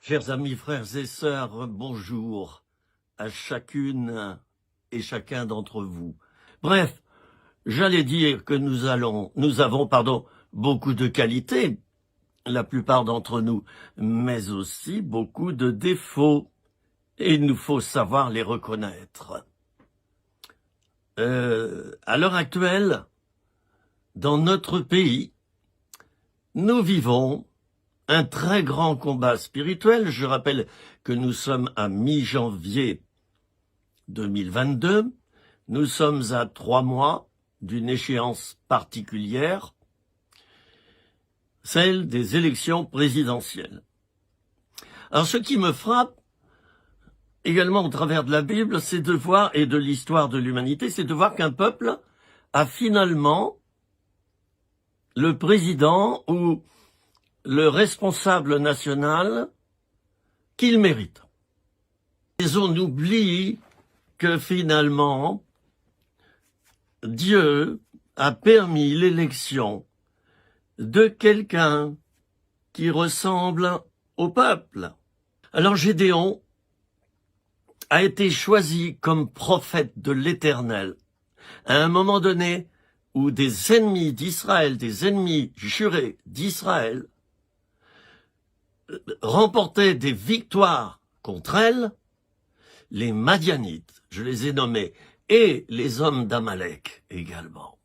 Chers amis, frères et sœurs, bonjour à chacune et chacun d'entre vous. Bref, j'allais dire que nous avons, beaucoup de qualités, la plupart d'entre nous, mais aussi beaucoup de défauts, et il nous faut savoir les reconnaître. À l'heure actuelle, dans notre pays, nous vivons un très grand combat spirituel. Je rappelle que nous sommes à mi-janvier 2022. Nous sommes à 3 mois d'une échéance particulière, celle des élections présidentielles. Alors ce qui me frappe également au travers de la Bible, c'est de voir, et de l'histoire de l'humanité, c'est de voir qu'un peuple a finalement le président ou le responsable national qu'il mérite. Et on oublie que finalement, Dieu a permis l'élection de quelqu'un qui ressemble au peuple. Alors Gédéon a été choisi comme prophète de l'Éternel à un moment donné où des ennemis d'Israël, des ennemis jurés d'Israël, remportaient des victoires contre elle, les Madianites, je les ai nommés, et les hommes d'Amalek également,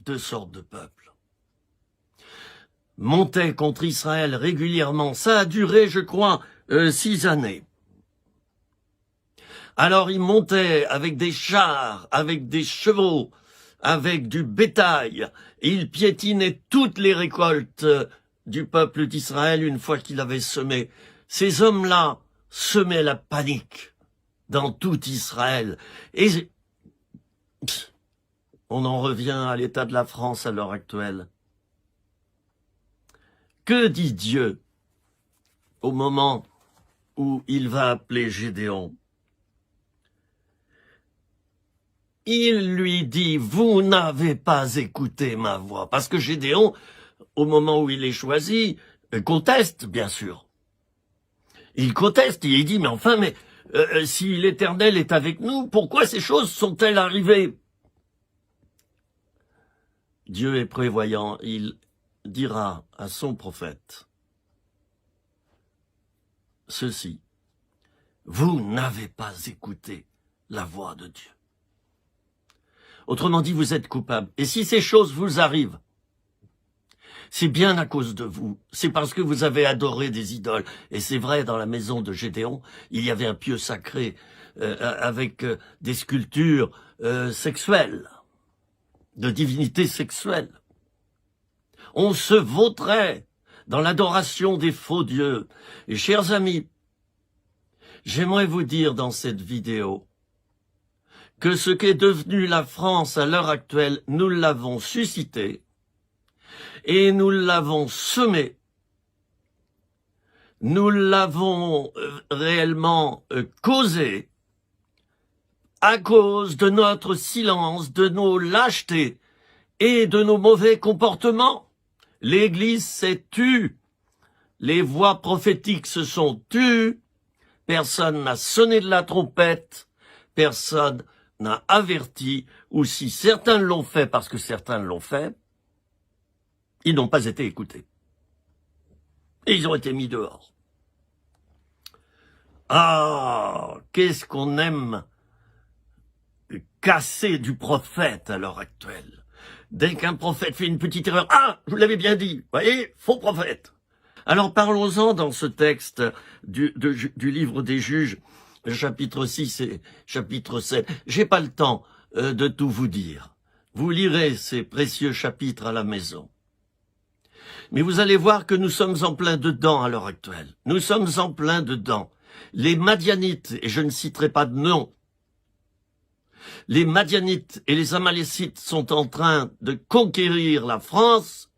deux sortes de peuples, montaient contre Israël régulièrement. Ça a duré, je crois, 6 années. Alors ils montaient avec des chars, avec des chevaux, avec du bétail, et ils piétinaient toutes les récoltes du peuple d'Israël une fois qu'il avait semé. Ces hommes-là semaient la panique dans tout Israël. Et on en revient à l'état de la France à l'heure actuelle. Que dit Dieu au moment où il va appeler Gédéon? Il lui dit, vous n'avez pas écouté ma voix. Parce que Gédéon, au moment où il est choisi, conteste, bien sûr. Il conteste et il dit, mais enfin, si l'Éternel est avec nous, pourquoi ces choses sont-elles arrivées? Dieu est prévoyant, il dira à son prophète ceci, vous n'avez pas écouté la voix de Dieu. Autrement dit, vous êtes coupable. Et si ces choses vous arrivent, c'est bien à cause de vous. C'est parce que vous avez adoré des idoles. Et c'est vrai, dans la maison de Gédéon, il y avait un pieu sacré avec des sculptures sexuelles, de divinités sexuelles. On se vautrait dans l'adoration des faux dieux. Et chers amis, j'aimerais vous dire dans cette vidéo que ce qu'est devenu la France à l'heure actuelle, nous l'avons suscité et nous l'avons semé. Nous l'avons réellement causé à cause de notre silence, de nos lâchetés et de nos mauvais comportements. L'Église s'est tue, les voix prophétiques se sont tues, personne n'a sonné de la trompette, personne n'a averti, ou si certains l'ont fait parce que certains l'ont fait, ils n'ont pas été écoutés. Et ils ont été mis dehors. Ah, qu'est-ce qu'on aime casser du prophète à l'heure actuelle. Dès qu'un prophète fait une petite erreur, ah, je vous l'avais bien dit, voyez, faux prophète. Alors parlons-en dans ce texte du livre des Juges, chapitre 6 et chapitre 7. J'ai pas le temps de tout vous dire. Vous lirez ces précieux chapitres à la maison. Mais vous allez voir que nous sommes en plein dedans à l'heure actuelle. Nous sommes en plein dedans. Les Madianites, et je ne citerai pas de nom, les Madianites et les Amalécites sont en train de conquérir la France,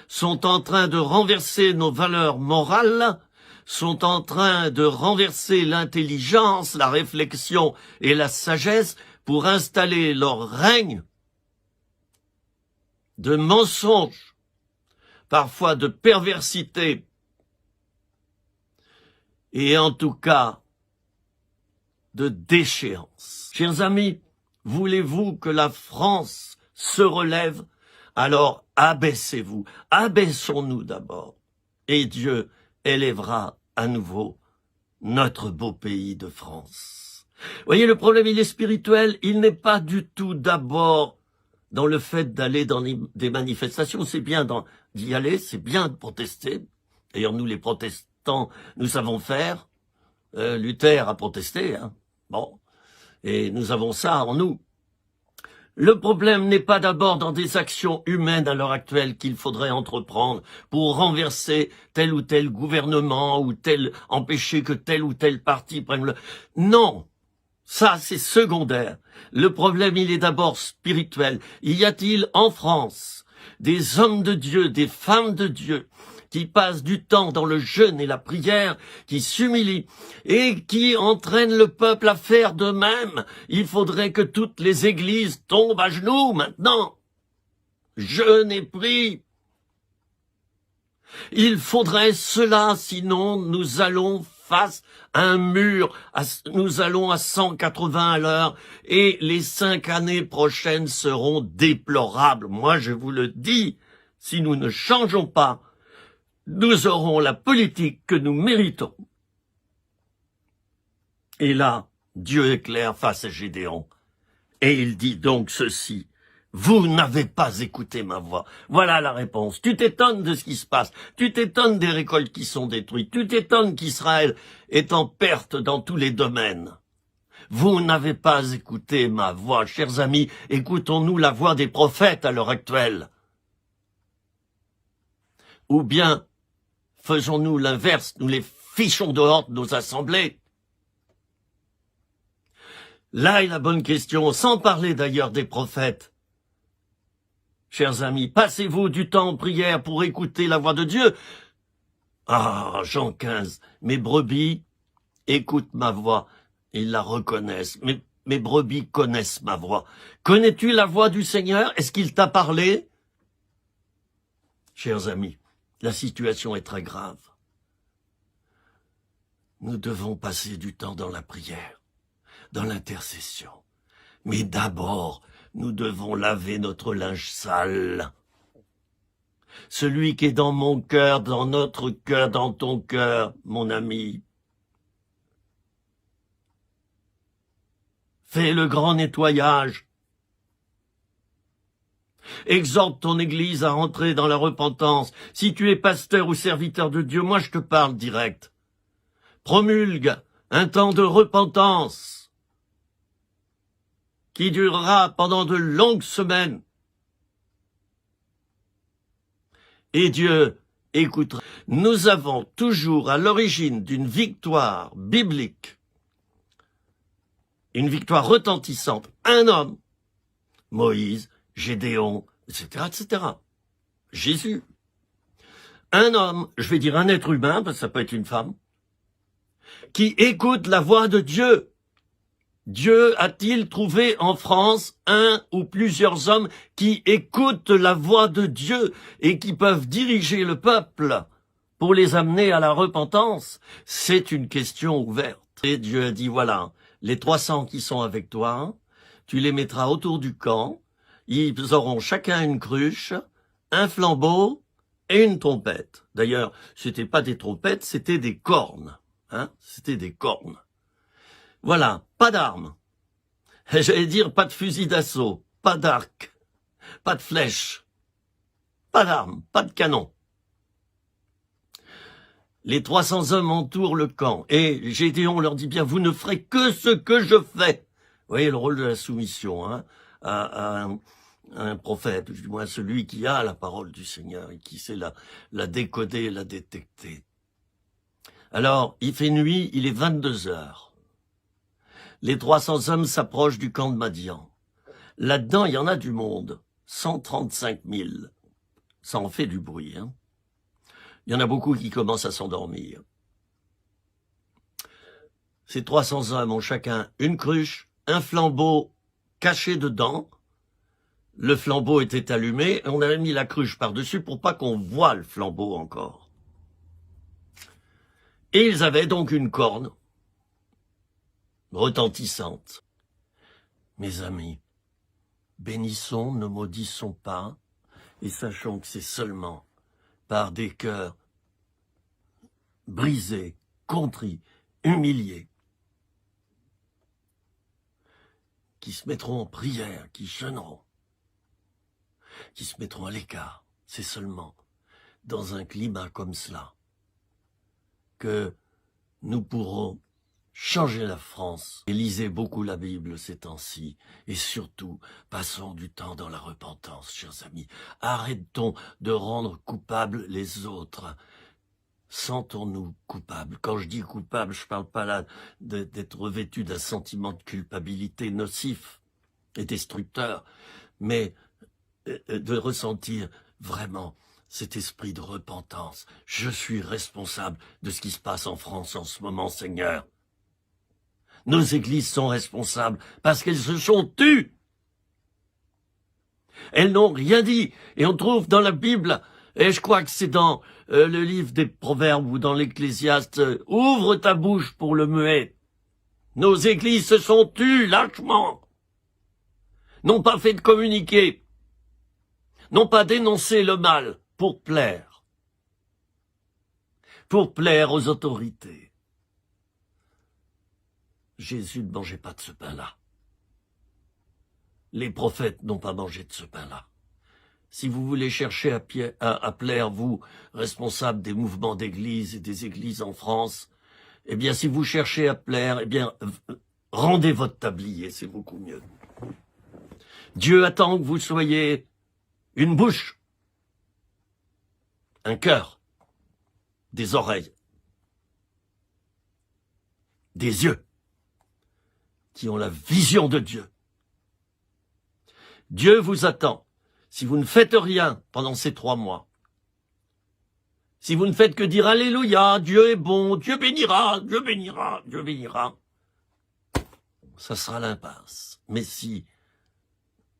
sont en train de renverser nos valeurs morales, sont en train de renverser l'intelligence, la réflexion et la sagesse pour installer leur règne de mensonges, parfois de perversité, et en tout cas de déchéance. Chers amis, voulez-vous que la France se relève? Alors abaissez-vous, abaissons-nous d'abord, et Dieu élèvera à nouveau notre beau pays de France. Vous voyez, le problème, il est spirituel, il n'est pas du tout d'abord dans le fait d'aller dans des manifestations. C'est bien d'y aller, c'est bien de protester. D'ailleurs, nous les protestants, nous savons faire. Luther a protesté, hein. Bon, et nous avons ça en nous. Le problème n'est pas d'abord dans des actions humaines à l'heure actuelle qu'il faudrait entreprendre pour renverser tel ou tel gouvernement ou empêcher que tel ou tel parti prenne le... Non, ça c'est secondaire. Le problème, il est d'abord spirituel. Y a-t-il en France des hommes de Dieu, des femmes de Dieu qui passent du temps dans le jeûne et la prière, qui s'humilient et qui entraînent le peuple à faire de même? Il faudrait que toutes les églises tombent à genoux maintenant. Jeûne et prie. Il faudrait cela, sinon nous allons face à un mur, nous allons à 180 à l'heure et les 5 années prochaines seront déplorables. Moi, je vous le dis, si nous ne changeons pas, nous aurons la politique que nous méritons. Et là, Dieu éclaire face à Gédéon. Et il dit donc ceci: vous n'avez pas écouté ma voix. Voilà la réponse. Tu t'étonnes de ce qui se passe. Tu t'étonnes des récoltes qui sont détruites. Tu t'étonnes qu'Israël est en perte dans tous les domaines. Vous n'avez pas écouté ma voix. Chers amis, écoutons-nous la voix des prophètes à l'heure actuelle? Ou bien faisons-nous l'inverse, nous les fichons dehors de nos assemblées? Là est la bonne question, sans parler d'ailleurs des prophètes. Chers amis, passez-vous du temps en prière pour écouter la voix de Dieu? Ah, Jean 15, mes brebis écoutent ma voix, ils la reconnaissent. Mes brebis connaissent ma voix. Connais-tu la voix du Seigneur? Est-ce qu'il t'a parlé? Chers amis, la situation est très grave. Nous devons passer du temps dans la prière, dans l'intercession. Mais d'abord, nous devons laver notre linge sale. Celui qui est dans mon cœur, dans notre cœur, dans ton cœur, mon ami. Fais le grand nettoyage. Exhorte ton Église à entrer dans la repentance. Si tu es pasteur ou serviteur de Dieu, moi je te parle direct. Promulgue un temps de repentance qui durera pendant de longues semaines. Et Dieu écoutera. Nous avons toujours à l'origine d'une victoire biblique, une victoire retentissante, un homme, Moïse, Gédéon, etc., etc. Jésus. Un homme, je vais dire un être humain, parce que ça peut être une femme, qui écoute la voix de Dieu. Dieu a-t-il trouvé en France un ou plusieurs hommes qui écoutent la voix de Dieu et qui peuvent diriger le peuple pour les amener à la repentance? C'est une question ouverte. Et Dieu a dit, voilà, les 300 qui sont avec toi, tu les mettras autour du camp. Ils auront chacun une cruche, un flambeau et une trompette. D'ailleurs, c'était pas des trompettes, c'était des cornes. Hein, c'était des cornes. Voilà, pas d'armes. J'allais dire pas de fusil d'assaut, pas d'arc, pas de flèche, pas d'armes, pas de canon. Les 300 hommes entourent le camp et Gédéon leur dit bien, vous ne ferez que ce que je fais. Vous voyez le rôle de la soumission, hein, à un prophète, du moins celui qui a la parole du Seigneur et qui sait la décoder, la détecter. Alors, il fait nuit, il est 22 heures. Les 300 hommes s'approchent du camp de Madian. Là-dedans, il y en a du monde. 135 000. Ça en fait du bruit, hein. Il y en a beaucoup qui commencent à s'endormir. Ces 300 hommes ont chacun une cruche, un flambeau caché dedans. Le flambeau était allumé, et on avait mis la cruche par-dessus pour pas qu'on voie le flambeau encore. Et ils avaient donc une corne retentissante. Mes amis, bénissons, ne maudissons pas, et sachons que c'est seulement par des cœurs brisés, contrits, humiliés, qui se mettront en prière, qui jeûneront, qui se mettront à l'écart. C'est seulement dans un climat comme cela que nous pourrons changer la France. Et lisez beaucoup la Bible ces temps-ci, et surtout, passons du temps dans la repentance, chers amis. Arrêtons de rendre coupables les autres. Sentons-nous coupables. Quand je dis coupable, je parle pas là d'être revêtu d'un sentiment de culpabilité nocif et destructeur, mais de ressentir vraiment cet esprit de repentance. Je suis responsable de ce qui se passe en France en ce moment, Seigneur. Nos églises sont responsables parce qu'elles se sont tues. Elles n'ont rien dit. Et on trouve dans la Bible, et je crois que c'est dans le livre des Proverbes ou dans l'Ecclésiaste, ouvre ta bouche pour le muet. Nos églises se sont tues lâchement, n'ont pas fait de communiqué, n'ont pas dénoncé le mal pour plaire aux autorités. Jésus ne mangeait pas de ce pain-là. Les prophètes n'ont pas mangé de ce pain-là. Si vous voulez chercher à plaire, vous, responsables des mouvements d'église et des églises en France, eh bien, si vous cherchez à plaire, eh bien, rendez votre tablier, c'est beaucoup mieux. Dieu attend que vous soyez une bouche, un cœur, des oreilles, des yeux, qui ont la vision de Dieu. Dieu vous attend. Si vous ne faites rien pendant ces 3 mois, si vous ne faites que dire Alléluia, Dieu est bon, Dieu bénira, Dieu bénira, Dieu bénira, ça sera l'impasse. Mais si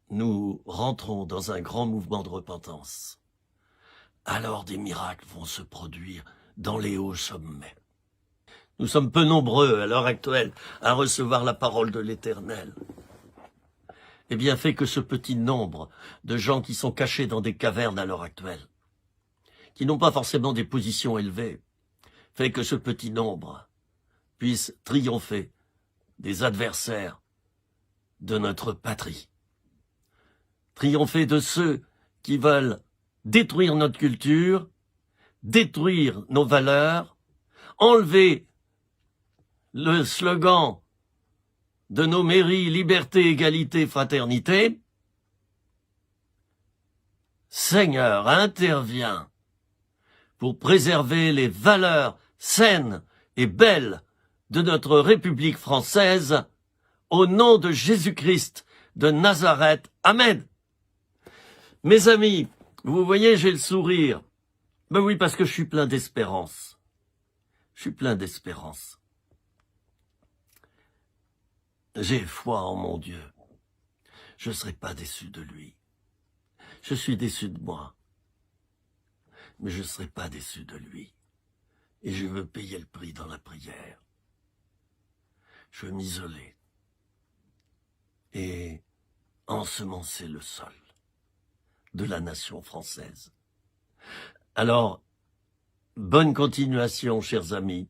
nous rentrons dans un grand mouvement de repentance, alors des miracles vont se produire dans les hauts sommets. Nous sommes peu nombreux à l'heure actuelle à recevoir la parole de l'Éternel. Eh bien, fait que ce petit nombre de gens qui sont cachés dans des cavernes à l'heure actuelle, qui n'ont pas forcément des positions élevées, fait que ce petit nombre puisse triompher des adversaires de notre patrie, triompher de ceux qui veulent détruire notre culture, détruire nos valeurs, enlever le slogan de nos mairies, liberté, égalité, fraternité. Seigneur, interviens pour préserver les valeurs saines et belles de notre République française, au nom de Jésus-Christ de Nazareth. Amen. Mes amis, vous voyez, j'ai le sourire. Ben oui, parce que je suis plein d'espérance. Je suis plein d'espérance. J'ai foi en mon Dieu. Je ne serai pas déçu de lui. Je suis déçu de moi. Mais je ne serai pas déçu de lui. Et je veux payer le prix dans la prière. Je veux m'isoler et ensemencer le sol de la nation française. Alors, bonne continuation, chers amis.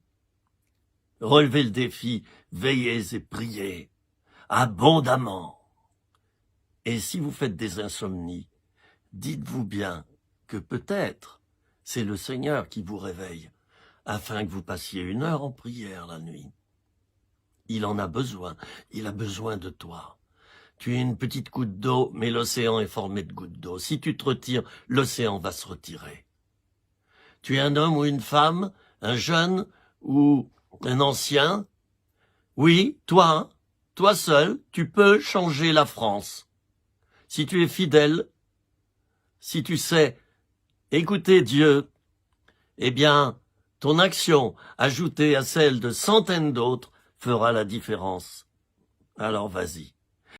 Relevez le défi, veillez et priez abondamment. Et si vous faites des insomnies, dites-vous bien que peut-être c'est le Seigneur qui vous réveille afin que vous passiez 1 heure en prière la nuit. Il en a besoin, il a besoin de toi. Tu es une petite goutte d'eau, mais l'océan est formé de gouttes d'eau. Si tu te retires, l'océan va se retirer. Tu es un homme ou une femme, un jeune ou un ancien. Oui, toi seul, tu peux changer la France. Si tu es fidèle, si tu sais écouter Dieu, eh bien, ton action, ajoutée à celle de centaines d'autres, fera la différence. Alors vas-y.